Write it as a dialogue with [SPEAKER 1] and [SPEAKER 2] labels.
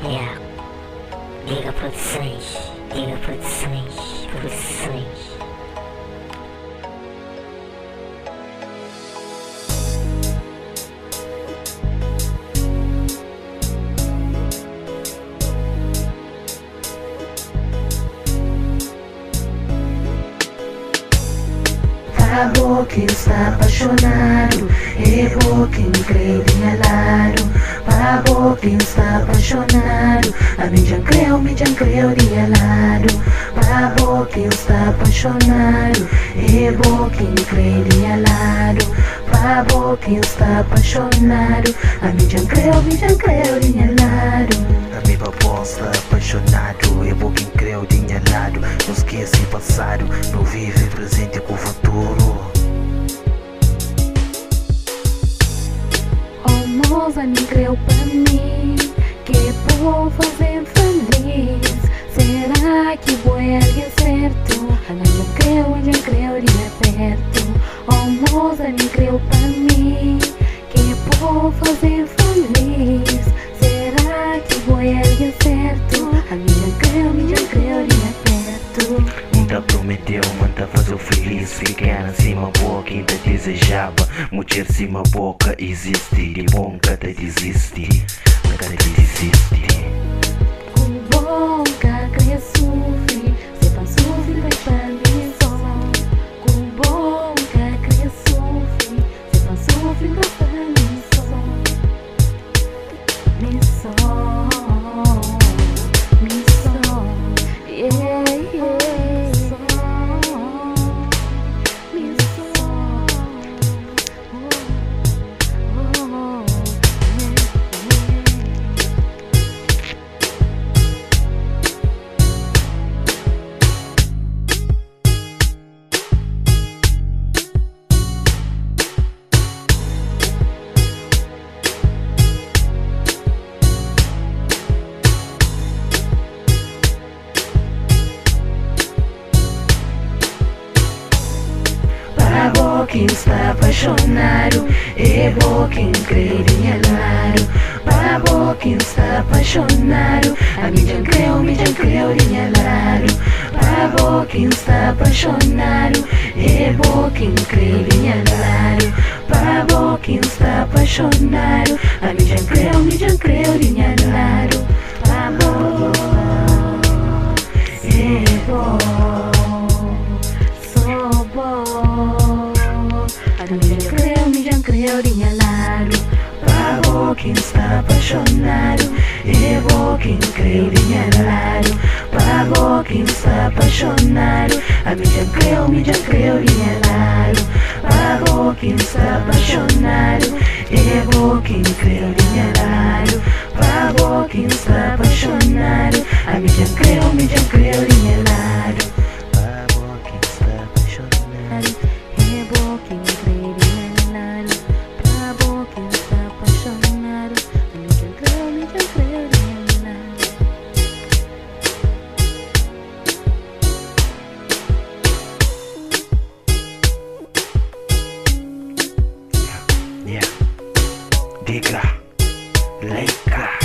[SPEAKER 1] Yeah. Diga Produções, Diga Produções, Produções.
[SPEAKER 2] Acabou que está apaixonado, errou quem creu tinha lado. Acabou que está apaixonado, a mim já creu tinha lado. Acabou que está apaixonado, errou quem creu tinha lado. Acabou que está apaixonado, a mim já creu tinha lado.
[SPEAKER 3] A minha proposta apaixonado, é bom quem creu tinha lado. Não esquece o passado, não vive presente com o futuro.
[SPEAKER 2] Oh moça, me creu pra mim, que vou fazer feliz. Será que vou erguer certo? Ela já creu de perto. Oh moça, me creu pra mim, que vou fazer feliz. Será que vou erguer certo? A minha creu de perto.
[SPEAKER 3] Ainda prometeu, manda fazer feliz. Pequena cima boca, ainda desejava. Mulher cima boca, existe. De bom cada desiste, cada desiste.
[SPEAKER 2] Com boca cresce sofre, se pra sofrer vai pra mim só. Com boca cresce sofre, se pra sofrer vai pra mim só. Me só, yeah, yeah. Me só, Pagou quem está apaixonado, errou quem crê tinha lado. Pagou quem está apaixonado, a mim já creu tinha lado. Pagou quem está apaixonado, errou quem crê tinha lado. Pagou quem está apaixonado, a mim já creu tinha lado. Pagou, errou. Me já creu tinha lado. Pagou quem está apaixonado, errou quem creu tinha lado. Pagou quem está apaixonado, a mim já creu tinha lado. Pagou quem está apaixonado, errou quem creu tinha lado. Pagou quem está apaixonado, a mim já creu tinha lado.
[SPEAKER 3] Pagou quem está apaixonado,
[SPEAKER 2] errou quem creu tinha lado. Pagou quem está apaixonado, a mim já creu tinha lado.
[SPEAKER 3] yeah. Diga, leica.